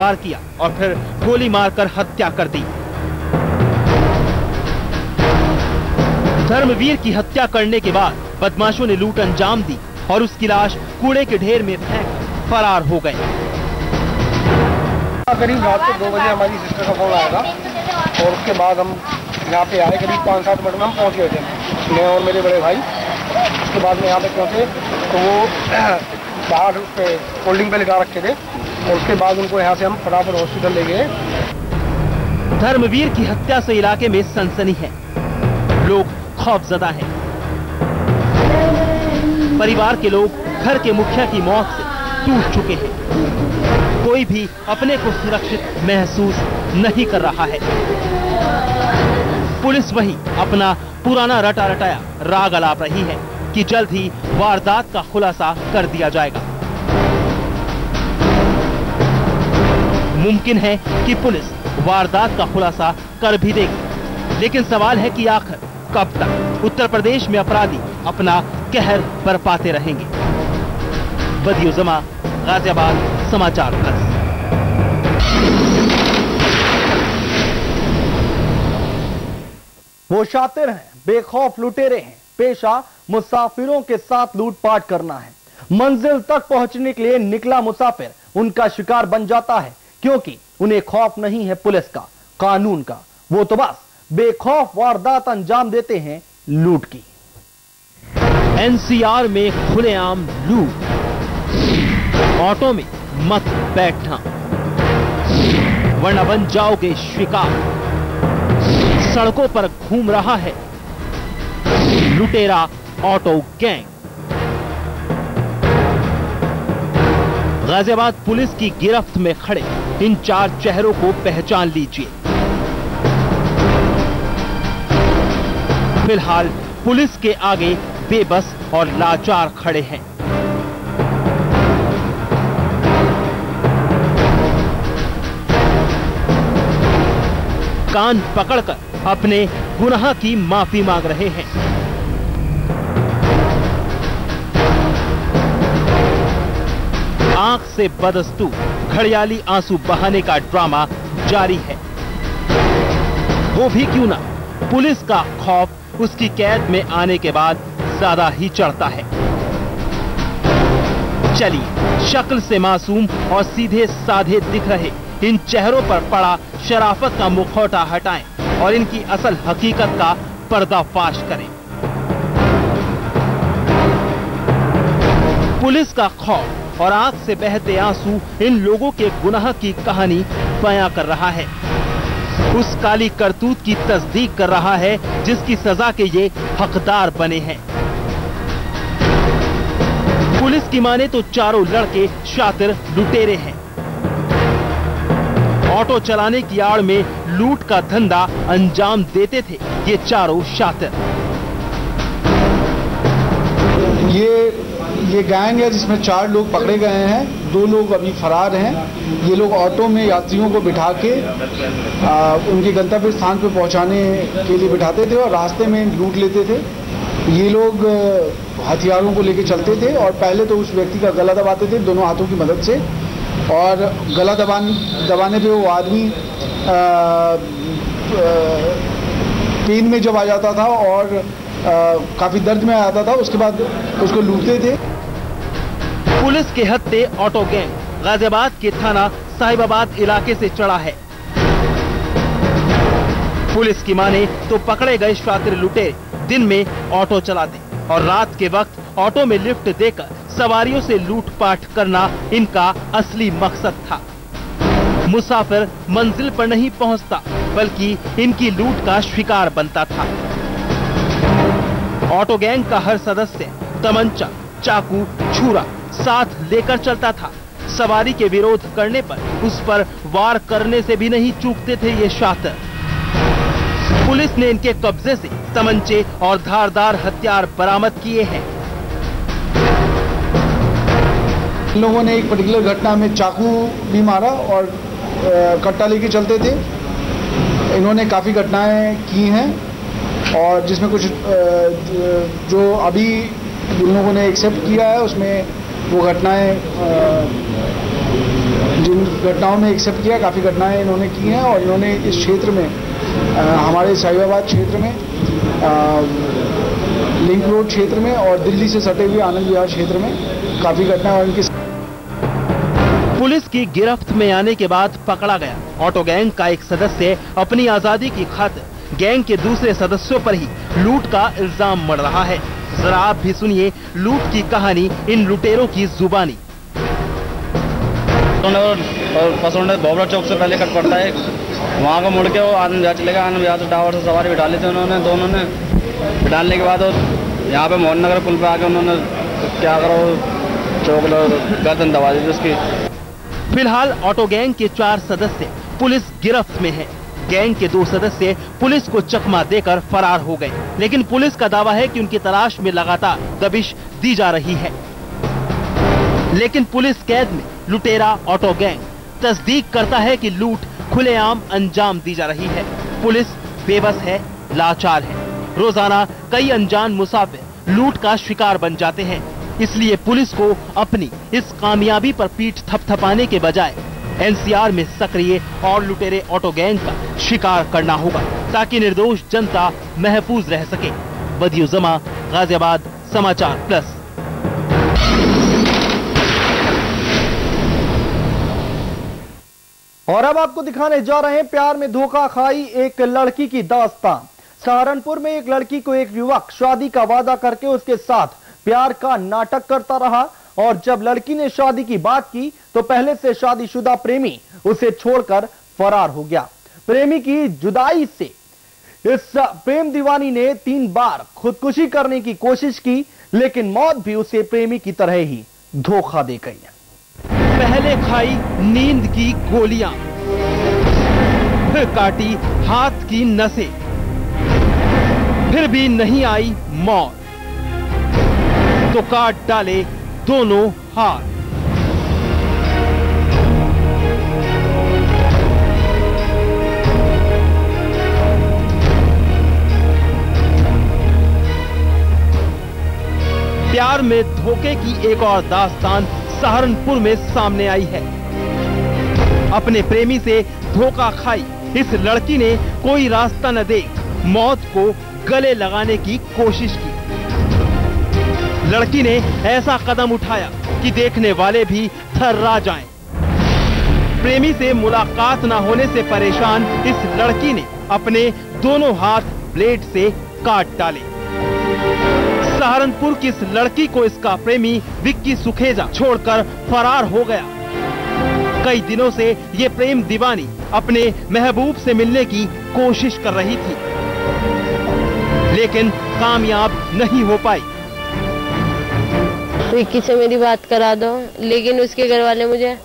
वार किया और फिर गोली मारकर हत्या कर दी। धर्मवीर की हत्या करने के बाद बदमाशों ने लूट अंजाम दी और उसकी लाश कूड़े के ढेर में फेंक फरार हो गए। करीब रात को 2 बजे हमारी सिस्टर का फोन आएगा और उसके बाद हम यहाँ पे आए। करीब 5-7 मिनट में हम पहुँच गए थे, मैं और मेरे बड़े भाई। उसके बाद में यहाँ पे पहुँचे तो वो बाहर पे होल्डिंग पे लगा रखे थे और उसके बाद उनको यहाँ से हम फटाफट हॉस्पिटल ले गए। धर्मवीर की हत्या से इलाके में सनसनी है, लोग खौफजदा हैं। परिवार के लोग घर के मुखिया की मौत से टूट चुके हैं। कोई भी अपने को सुरक्षित महसूस नहीं कर रहा है। पुलिस वही अपना पुराना रटा रटाया राग अलाप रही है कि जल्द ही वारदात का खुलासा कर दिया जाएगा। मुमकिन है कि पुलिस वारदात का खुलासा कर भी देगी, लेकिन सवाल है कि आखिर कब तक उत्तर प्रदेश में अपराधी अपना कहर बरपाते रहेंगे। बदियुज़्ज़मा, गाजियाबाद, समाचार प्लस। वो शातिर हैं, बेखौफ लुटेरे हैं, पेशा मुसाफिरों के साथ लूटपाट करना है। मंजिल तक पहुंचने के लिए निकला मुसाफिर उनका शिकार बन जाता है, क्योंकि उन्हें खौफ नहीं है पुलिस का, कानून का। वो तो बस बेखौफ वारदात अंजाम देते हैं लूट की। एनसीआर में खुलेआम लूट, ऑटो में मत बैठना वरना बन जाओगे शिकार। सड़कों पर घूम रहा है लुटेरा ऑटो गैंग। गाजियाबाद पुलिस की गिरफ्त में खड़े इन 4 चेहरों को पहचान लीजिए। फिलहाल पुलिस के आगे बेबस और लाचार खड़े हैं। कान पकड़कर अपने गुनाह की माफी मांग रहे हैं। आंख से बदस्तूर घड़ियाली आंसू बहाने का ड्रामा जारी है। वो भी क्यों ना, पुलिस का खौफ उसकी कैद में आने के बाद ज्यादा ही चढ़ता है। चलिए शक्ल से मासूम और सीधे साधे दिख रहे इन चेहरों पर पड़ा शराफत का मुखौटा हटाएं और इनकी असल हकीकत का पर्दाफाश करें। पुलिस का खौफ और आंख से बहते आंसू इन लोगों के गुनाह की कहानी बयां कर रहा है। उस काली करतूत की तस्दीक कर रहा है जिसकी सजा के ये हकदार बने हैं। पुलिस की माने तो चारों लड़के शातिर लुटेरे हैं। ऑटो चलाने की आड़ में लूट का धंधा अंजाम देते थे ये चारों शातिर। ये गैंग है जिसमें 4 लोग पकड़े गए हैं, 2 लोग अभी फरार हैं। ये लोग ऑटो में यात्रियों को बिठा के उनके गंतव्य स्थान पर पहुंचाने के लिए बिठाते थे और रास्ते में लूट लेते थे। ये लोग हथियारों को लेकर चलते थे और पहले तो उस व्यक्ति का गला दबाते थे दोनों हाथों की मदद से, और गला दबाने पे वो आदमी पेन में जब आ जाता था और काफी दर्द में आ जाता था, उसके बाद उसको लूटते थे। पुलिस के हत्थे ऑटो गैंग गाजियाबाद के थाना साहिबाबाद इलाके से चढ़ा है। पुलिस की माने तो पकड़े गए शातिर लुटेरे दिन में ऑटो चलाते और रात के वक्त ऑटो में लिफ्ट देकर सवारियों से लूटपाट करना इनका असली मकसद था। मुसाफिर मंजिल पर नहीं पहुंचता बल्कि इनकी लूट का शिकार बनता था। ऑटो गैंग का हर सदस्य तमंचा, चाकू, छुरा साथ लेकर चलता था। सवारी के विरोध करने पर उस पर वार करने से भी नहीं चूकते थे ये शातिर। पुलिस ने इनके कब्जे से तमंचे और धारदार हथियार बरामद किए हैं। इन लोगों ने एक पर्टिकुलर घटना में चाकू भी मारा और कट्टा लेके चलते थे। इन्होंने काफ़ी घटनाएं की हैं और जिसमें कुछ जो अभी उन लोगों ने एक्सेप्ट किया है उसमें वो घटनाएं जिन घटनाओं में एक्सेप्ट किया, काफ़ी घटनाएं इन्होंने की हैं और इन्होंने इस क्षेत्र में हमारे साहिबाबाद क्षेत्र में, लिंक रोड क्षेत्र में और दिल्ली से सटे हुए आनंद विहार क्षेत्र में काफ़ी घटनाएं और इनकी पुलिस की गिरफ्त में आने के बाद पकड़ा गया ऑटो गैंग का एक सदस्य अपनी आजादी की खातिर गैंग के दूसरे सदस्यों पर ही लूट का इल्जाम मढ़ रहा है। जरा आप भी सुनिए लूट की कहानी इन लुटेरों की जुबानी। और पसंद बोबरा चौक से पहले कट पड़ता है, वहाँ को मुड़ के वो आनंद विहार चले गए। आनंद विहार से टावर से सवारी बिठा ली थी उन्होंने, दोनों ने बिठाने के बाद यहाँ पे मोहन नगर पुल पे आके उन्होंने क्या करो चौक गर्दन दबा दी उसकी। फिलहाल ऑटो गैंग के 4 सदस्य पुलिस गिरफ्त में हैं। गैंग के 2 सदस्य पुलिस को चकमा देकर फरार हो गए, लेकिन पुलिस का दावा है कि उनकी तलाश में लगातार दबिश दी जा रही है। लेकिन पुलिस कैद में लुटेरा ऑटो गैंग तस्दीक करता है कि लूट खुलेआम अंजाम दी जा रही है। पुलिस बेबस है, लाचार है। रोजाना कई अनजान मुसाफिर लूट का शिकार बन जाते हैं। इसलिए पुलिस को अपनी इस कामयाबी पर पीठ थपथपाने के बजाय एनसीआर में सक्रिय और लुटेरे ऑटो गैंग का शिकार करना होगा, ताकि निर्दोष जनता महफूज रह सके। बदियुज़्ज़मा, गाजियाबाद, समाचार प्लस। और अब आपको दिखाने जा रहे हैं प्यार में धोखा खाई एक लड़की की दास्तान। सहारनपुर में एक लड़की को एक युवक शादी का वादा करके उसके साथ प्यार का नाटक करता रहा और जब लड़की ने शादी की बात की तो पहले से शादीशुदा प्रेमी उसे छोड़कर फरार हो गया। प्रेमी की जुदाई से इस प्रेम दीवानी ने 3 बार खुदकुशी करने की कोशिश की, लेकिन मौत भी उसे प्रेमी की तरह ही धोखा दे गई। पहले खाई नींद की गोलियां, फिर काटी हाथ की नसें, फिर भी नहीं आई मौत तो काट डाले दोनों हाथ। प्यार में धोखे की एक और दास्तान सहारनपुर में सामने आई है। अपने प्रेमी से धोखा खाई इस लड़की ने कोई रास्ता न देख मौत को गले लगाने की कोशिश की। लड़की ने ऐसा कदम उठाया कि देखने वाले भी थर्रा जाएं। प्रेमी से मुलाकात न होने से परेशान इस लड़की ने अपने दोनों हाथ ब्लेड से काट डाले। सहारनपुर की इस लड़की को इसका प्रेमी विक्की सुखेजा छोड़कर फरार हो गया। कई दिनों से ये प्रेम दीवानी अपने महबूब से मिलने की कोशिश कर रही थी, लेकिन कामयाब नहीं हो पाई। विक्की से मेरी बात करा दो, लेकिन उसके घर वाले मुझे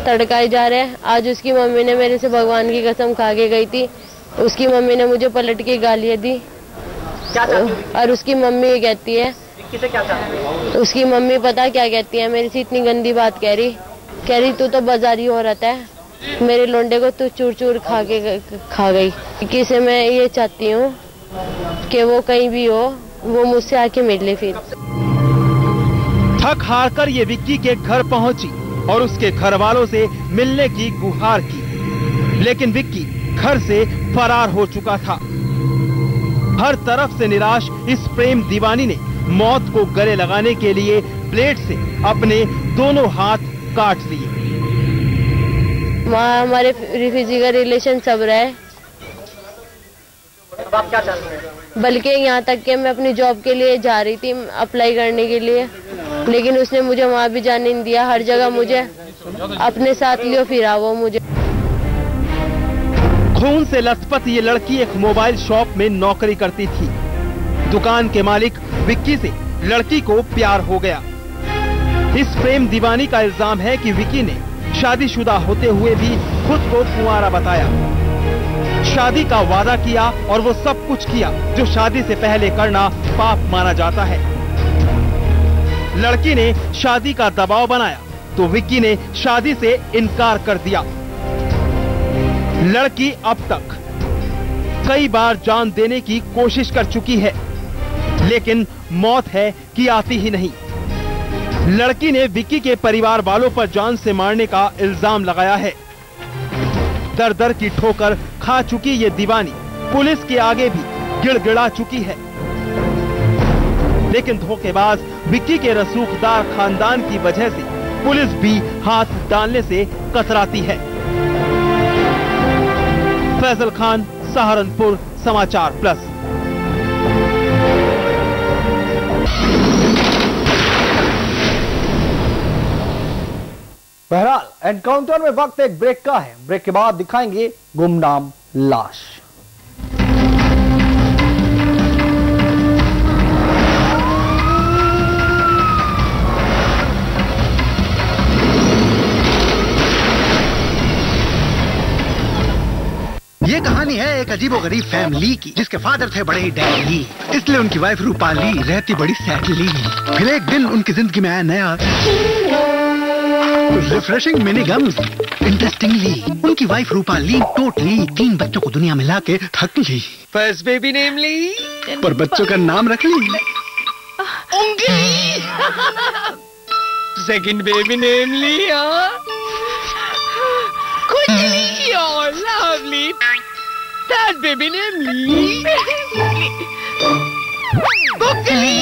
तड़काए जा रहे हैं। आज उसकी मम्मी ने मेरे से भगवान की कसम खा के गई थी। उसकी मम्मी ने मुझे पलट के गालियां दी। क्या और उसकी मम्मी ये कहती है, किसे क्या चाहती है? उसकी मम्मी पता क्या कहती है, मेरे से इतनी गंदी बात कह रही तू तो बाजारी औरत है, मेरे लोंडे को तू चूर चूर खा गई। विक्की से मैं ये चाहती हूँ कि वो कहीं भी हो, वो मुझसे आके मिल ले। फिर थक हार कर ये विक्की के घर पहुंची और उसके घर वालों से मिलने की गुहार की, लेकिन विक्की घर से फरार हो चुका था। हर तरफ से निराश इस प्रेम दीवानी ने मौत को गले लगाने के लिए ब्लेड से अपने दोनों हाथ काट लिए। वहाँ हमारे फिजिकल रिलेशन सब रहे। अब आप क्या चाहते हैं? बल्कि यहाँ तक कि मैं अपनी जॉब के लिए जा रही थी अप्लाई करने के लिए, लेकिन उसने मुझे वहाँ भी जाने नहीं दिया। हर जगह मुझे अपने साथ लियो फिरा वो मुझे। खून से लथपथ ये लड़की एक मोबाइल शॉप में नौकरी करती थी। दुकान के मालिक विक्की से लड़की को प्यार हो गया। इस प्रेम दीवानी का इल्जाम है कि विक्की ने शादीशुदा होते हुए भी खुद को कुंवारा बताया, शादी का वादा किया और वो सब कुछ किया जो शादी से पहले करना पाप माना जाता है। लड़की ने शादी का दबाव बनाया तो विक्की ने शादी से इनकार कर दिया। लड़की अब तक कई बार जान देने की कोशिश कर चुकी है, लेकिन मौत है कि आती ही नहीं। लड़की ने विक्की के परिवार वालों पर जान से मारने का इल्जाम लगाया है। दर दर की ठोकर खा चुकी ये दीवानी पुलिस के आगे भी गिड़गिड़ा चुकी है, लेकिन धोखेबाज विक्की के रसूखदार खानदान की वजह से पुलिस भी हाथ डालने से कतराती है। फैजल खान, सहारनपुर, समाचार प्लस। बहरहाल एनकाउंटर में वक्त एक ब्रेक का है। ब्रेक के बाद दिखाएंगे गुमनाम लाश। ये कहानी है एक अजीबोगरीब फैमिली की, जिसके फादर थे बड़े ही डैडी, इसलिए उनकी वाइफ रूपाली रहती बड़ी सैडली। फिर एक दिन उनकी जिंदगी में आया नया रिफ्रेशिंग मिनी गम्स। इंटरेस्टिंगली उनकी वाइफ रूपाली टोटली 3 बच्चों को दुनिया में लाके थक ली। फर्स्ट बेबी नेम ली, पर बच्चों का नाम रख ली सेकंड बेबी नेम लिया कुचली और लवली, थर्ड बेबी नेम ली बुकली।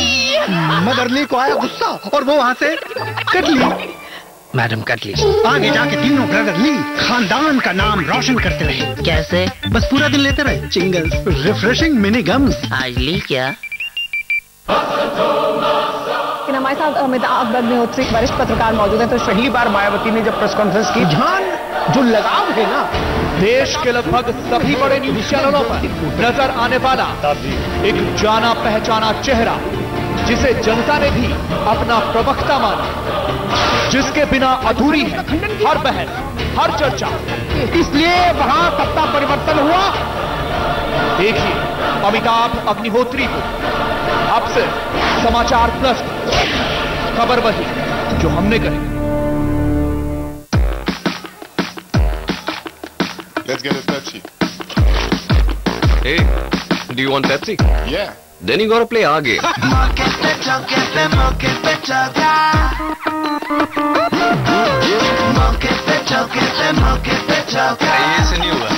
मदरली को आया गुस्सा और वो वहाँ से कट ली। मैडम कटली। आगे जाके तीनों ब्रदर ली खानदान का नाम रोशन करते रहे। कैसे? बस पूरा दिन लेते रहे चिंगल्स, रिफ्रेशिंग मिनी गम्स। आज ली क्या? हमारे साथ अमिताभ अग्निहोत्री वरिष्ठ पत्रकार मौजूद है। तो पहली बार मायावती ने जब प्रेस कॉन्फ्रेंस की, जान जो लगाव है ना, देश के लगभग सभी बड़े न्यूज चैनलों पर नजर आने वाला एक जाना पहचाना चेहरा, जिसे जनता ने भी अपना प्रवक्ता माना, जिसके बिना अधूरी है हर बहस, हर चर्चा। इसलिए वहां सत्ता परिवर्तन हुआ। देखिए अमिताभ अग्निहोत्री को अब से समाचार प्लस खबर वही जो हमने कही। Let's get a Pepsi. Hey, do you want Pepsi? Yeah. Then you gotta play our game. ये से नहीं हुआ।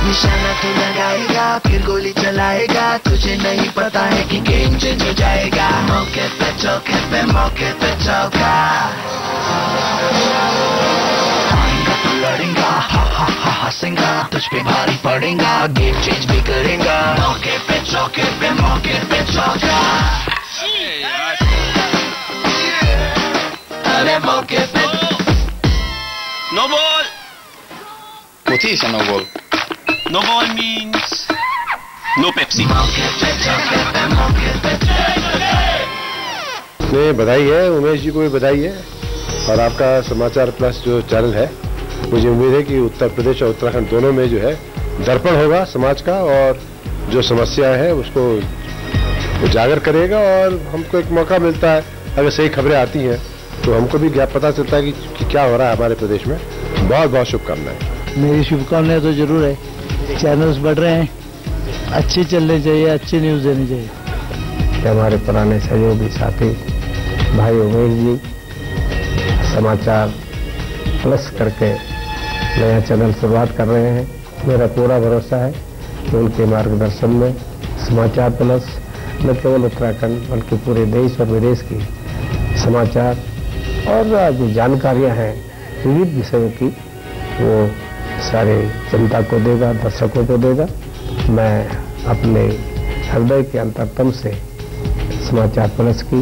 निशाना तू लगाएगा फिर गोली चलाएगा, तुझे नहीं पता है कि गेम चेंज हो जाएगा। मौके पे चौका लड़ेगा, हंसेगा, तुझ पे भारी पड़ेगा, गेम चेंज भी करेगा। मौके पे चौका अरे मौके पे। No ball. What is a no ball? No ball means no Pepsi. नहीं, बधाई है उमेश जी को भी बधाई है, और आपका समाचार प्लस जो चैनल है, मुझे उम्मीद है कि उत्तर प्रदेश और उत्तराखंड दोनों में जो है दर्पण होगा समाज का, और जो समस्या है उसको उजागर करेगा, और हमको एक मौका मिलता है अगर सही खबरें आती हैं तो हमको भी पता चलता है कि क्या हो रहा है हमारे प्रदेश में। बहुत बहुत शुभकामनाएं। मेरी शुभकामनाएं तो जरूर है, चैनल्स बढ़ रहे हैं, अच्छे चलने चाहिए, अच्छी न्यूज देनी चाहिए। हमारे पुराने सहयोगी साथी भाई उमेश जी समाचार प्लस करके नया चैनल शुरुआत कर रहे हैं। मेरा पूरा भरोसा है कि उनके मार्गदर्शन में समाचार प्लस न केवल उत्तराखंड बल्कि पूरे देश और विदेश की समाचार और जो जानकारियां हैं विविध विषयों की, वो सारे जनता को देगा, दर्शकों को देगा। मैं अपने हृदय के अंतरतम से समाचार प्लस की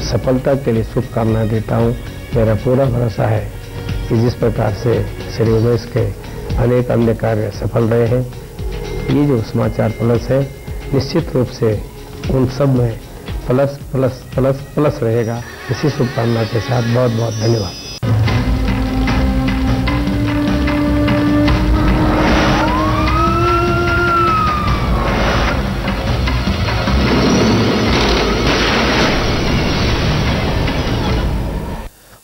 सफलता के लिए शुभकामनाएं देता हूं। मेरा पूरा भरोसा है कि जिस प्रकार से श्री उमेश के अनेक अन्य कार्य सफल रहे हैं, ये जो समाचार प्लस है निश्चित रूप से उन सब में प्लस प्लस प्लस प्लस रहेगा। इसी शुभकामना के साथ बहुत बहुत धन्यवाद।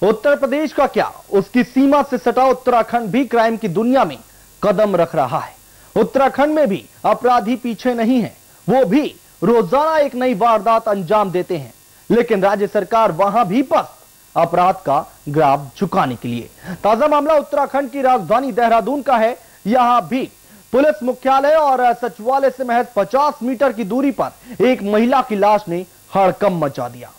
उत्तर प्रदेश का क्या, उसकी सीमा से सटा उत्तराखंड भी क्राइम की दुनिया में कदम रख रहा है। उत्तराखंड में भी अपराधी पीछे नहीं है, वो भी रोजाना एक नई वारदात अंजाम देते हैं, लेकिन राज्य सरकार वहां भी पस्त अपराध का ग्राफ झुकाने के लिए। ताजा मामला उत्तराखंड की राजधानी देहरादून का है। यहां भी पुलिस मुख्यालय और सचिवालय से महज 50 मीटर की दूरी पर एक महिला की लाश ने हड़कंप मचा दिया।